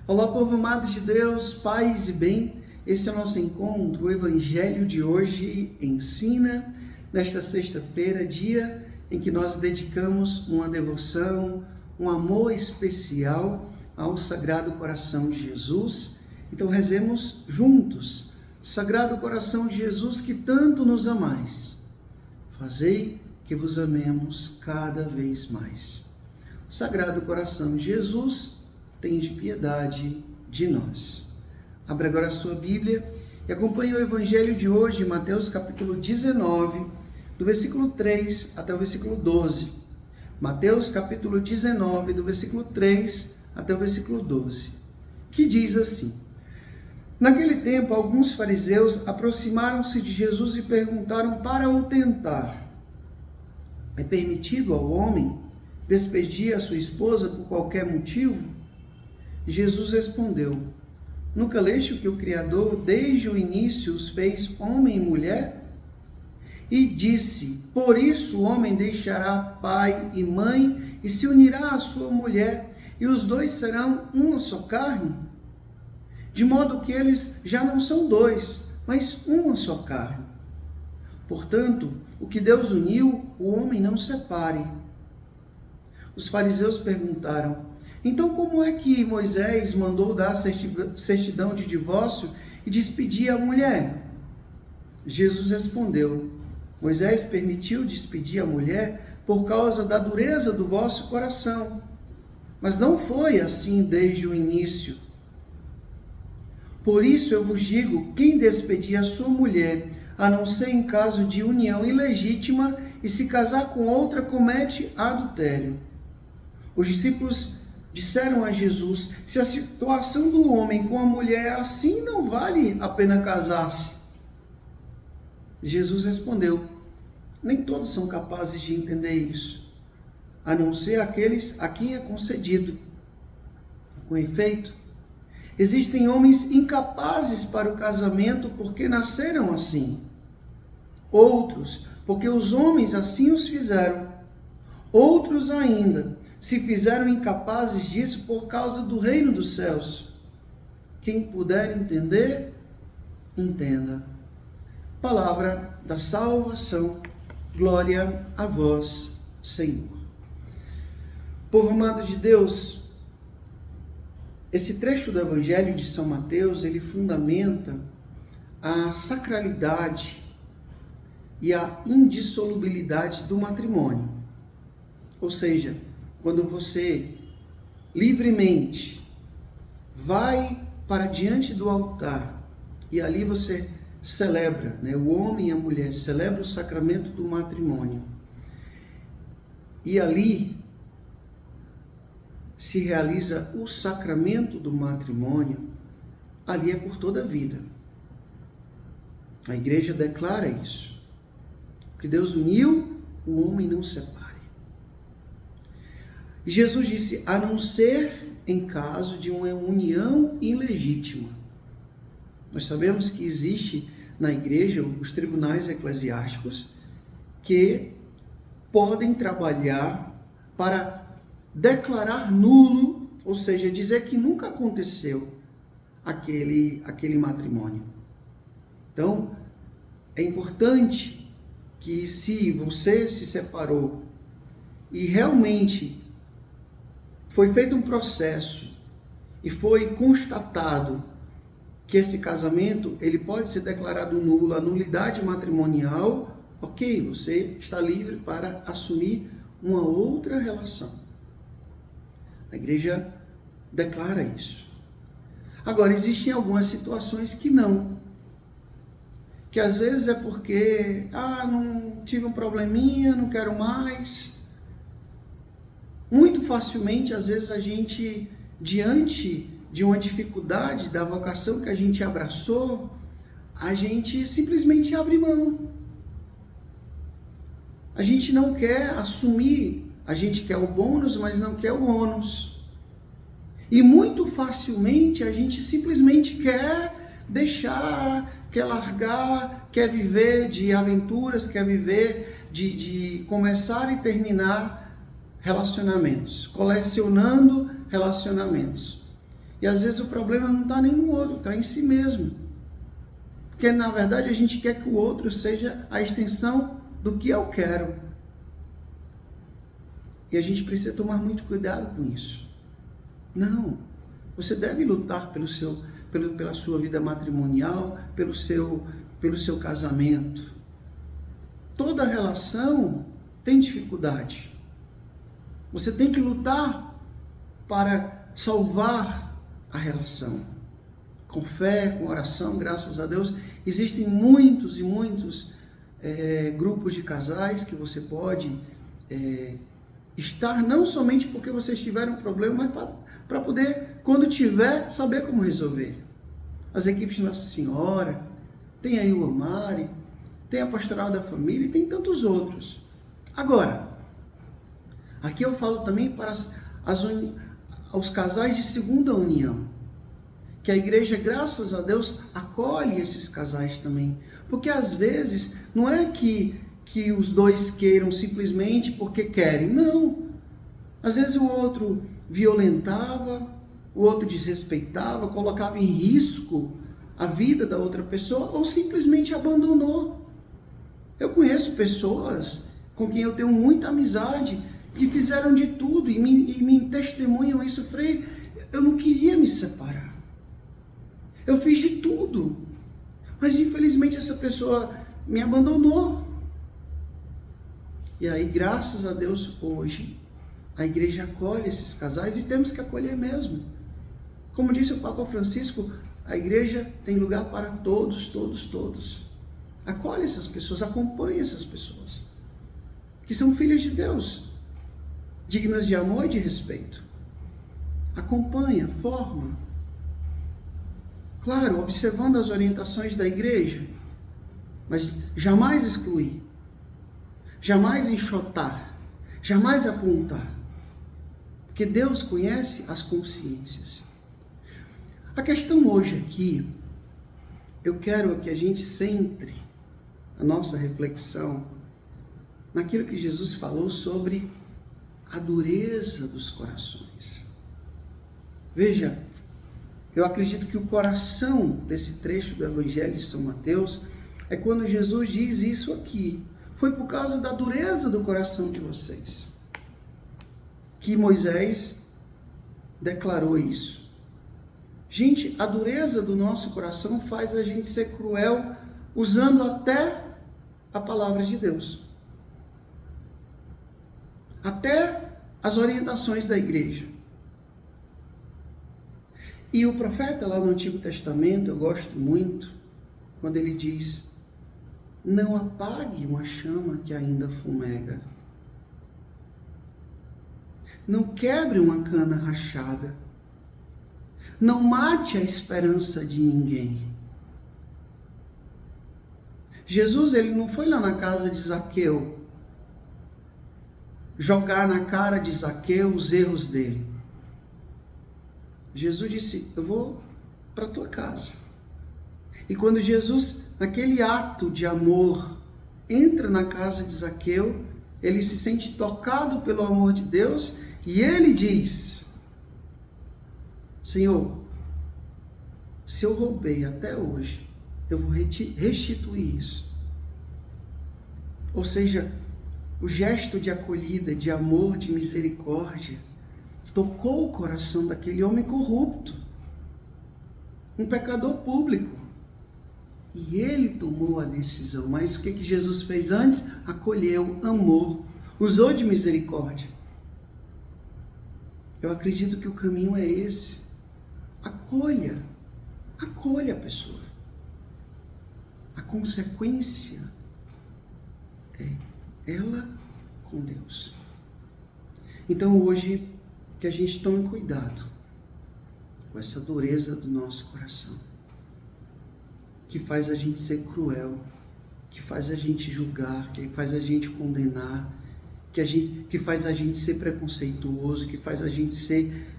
Olá, povo amado de Deus, paz e bem. Esse é o nosso encontro. O Evangelho de hoje ensina, nesta sexta-feira, dia em que nós dedicamos uma devoção, um amor especial ao Sagrado Coração de Jesus. Então rezemos juntos. Sagrado Coração de Jesus, que tanto nos amais, fazei que vos amemos cada vez mais. Sagrado Coração de Jesus, tende piedade de nós. Abra agora a sua Bíblia e acompanhe o Evangelho de hoje, Mateus capítulo 19, do versículo 3 até o versículo 12. Mateus capítulo 19, do versículo 3 até o versículo 12, que diz assim: Naquele tempo, alguns fariseus aproximaram-se de Jesus e perguntaram para o tentar: é permitido ao homem despedir a sua esposa por qualquer motivo? Jesus respondeu: Nunca leste que o Criador desde o início os fez homem e mulher? E disse: Por isso o homem deixará pai e mãe e se unirá à sua mulher, e os dois serão uma só carne? De modo que eles já não são dois, mas uma só carne. Portanto, o que Deus uniu, o homem não separe. Os fariseus perguntaram: Então como é que Moisés mandou dar certidão de divórcio e despedir a mulher? Jesus respondeu: Moisés permitiu despedir a mulher por causa da dureza do vosso coração, mas não foi assim desde o início. Por isso eu vos digo, quem despedir a sua mulher, a não ser em caso de união ilegítima, e se casar com outra, comete adultério. Os discípulos disseram a Jesus: se a situação do homem com a mulher é assim, não vale a pena casar-se. Jesus respondeu: nem todos são capazes de entender isso, a não ser aqueles a quem é concedido. Com efeito, existem homens incapazes para o casamento porque nasceram assim. Outros, porque os homens assim os fizeram. Outros ainda se fizeram incapazes disso por causa do reino dos céus. Quem puder entender, entenda. Palavra da salvação. Glória a vós, Senhor. Povo amado de Deus, esse trecho do Evangelho de São Mateus, ele fundamenta a sacralidade e a indissolubilidade do matrimônio. Ou seja, quando você livremente vai para diante do altar e ali você celebra, o homem e a mulher celebram o sacramento do matrimônio, e ali se realiza o sacramento do matrimônio, ali é por toda a vida. A igreja declara isso, que Deus uniu, o homem não separe. E Jesus disse: a não ser em caso de uma união ilegítima. Nós sabemos que existe na igreja os tribunais eclesiásticos que podem trabalhar para declarar nulo, ou seja, dizer que nunca aconteceu aquele matrimônio. Então, é importante que, se você se separou e realmente foi feito um processo e foi constatado que esse casamento ele pode ser declarado nulo, a nulidade matrimonial, ok, você está livre para assumir uma outra relação. A igreja declara isso. Agora, existem algumas situações que não. Que às vezes é porque, não tive um probleminha, não quero mais. Muito facilmente, às vezes, a gente, diante de uma dificuldade da vocação que a gente abraçou, a gente simplesmente abre mão. A gente não quer assumir, a gente quer o bônus, mas não quer o ônus. E muito facilmente a gente simplesmente quer deixar, quer largar, quer viver de aventuras, quer viver de começar e terminar relacionamentos, colecionando relacionamentos. E às vezes o problema não está nem no outro, está em si mesmo. Porque na verdade a gente quer que o outro seja a extensão do que eu quero. E a gente precisa tomar muito cuidado com isso. Não. Você deve lutar pela sua vida matrimonial, pelo seu casamento. Toda relação tem dificuldade. Você tem que lutar para salvar a relação. Com fé, com oração, graças a Deus, existem muitos e muitos grupos de casais que você pode estar, não somente porque vocês tiveram um problema, mas para poder, quando tiver, saber como resolver. As equipes de Nossa Senhora, tem aí o Amare, tem a Pastoral da Família e tem tantos outros. Agora, aqui eu falo também para os casais de segunda união, que a igreja, graças a Deus, acolhe esses casais também. Porque às vezes não é que os dois queiram simplesmente porque querem, não. Às vezes o outro violentava, o outro desrespeitava, colocava em risco a vida da outra pessoa ou simplesmente abandonou. Eu conheço pessoas com quem eu tenho muita amizade que fizeram de tudo e me testemunham isso. Frei, eu não queria me separar. Eu fiz de tudo, mas infelizmente essa pessoa me abandonou. E aí, graças a Deus, hoje, a igreja acolhe esses casais e temos que acolher mesmo. Como disse o Papa Francisco, a igreja tem lugar para todos, todos, todos. Acolhe essas pessoas, acompanha essas pessoas, que são filhas de Deus, dignas de amor e de respeito. Acompanha, forma. Claro, observando as orientações da igreja, mas jamais excluir, jamais enxotar, jamais apontar, porque Deus conhece as consciências. A questão hoje aqui, eu quero que a gente centre a nossa reflexão naquilo que Jesus falou sobre a dureza dos corações. Veja, eu acredito que o coração desse trecho do Evangelho de São Mateus é quando Jesus diz isso aqui. Foi por causa da dureza do coração de vocês que Moisés declarou isso. Gente, a dureza do nosso coração faz a gente ser cruel, usando até a palavra de Deus. Até as orientações da igreja. E o profeta lá no Antigo Testamento, eu gosto muito, quando ele diz: não apague uma chama que ainda fumega. Não quebre uma cana rachada. Não mate a esperança de ninguém. Jesus, ele não foi lá na casa de Zaqueu jogar na cara de Zaqueu os erros dele. Jesus disse: eu vou para a tua casa. E quando Jesus, naquele ato de amor, entra na casa de Zaqueu, ele se sente tocado pelo amor de Deus e ele diz: Senhor, se eu roubei até hoje, eu vou restituir isso. Ou seja, o gesto de acolhida, de amor, de misericórdia, tocou o coração daquele homem corrupto, um pecador público. E ele tomou a decisão. Mas o que Jesus fez antes? Acolheu, amou, usou de misericórdia. Eu acredito que o caminho é esse. Acolha a pessoa. A consequência é ela com Deus. Então hoje, que a gente tome cuidado com essa dureza do nosso coração, que faz a gente ser cruel, que faz a gente julgar, que faz a gente condenar, que faz a gente ser preconceituoso, que faz a gente ser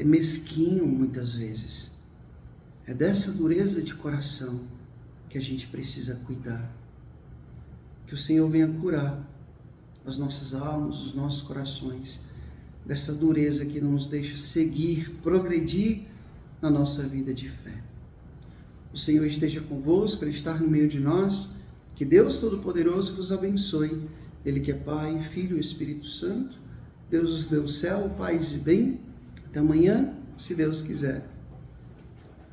mesquinho muitas vezes. É dessa dureza de coração que a gente precisa cuidar. Que o Senhor venha curar as nossas almas, os nossos corações, dessa dureza que não nos deixa seguir, progredir na nossa vida de fé. O Senhor esteja convosco, Ele está no meio de nós. Que Deus Todo-Poderoso vos abençoe. Ele que é Pai, Filho e Espírito Santo. Deus os dê o céu, paz e bem. Até amanhã, se Deus quiser.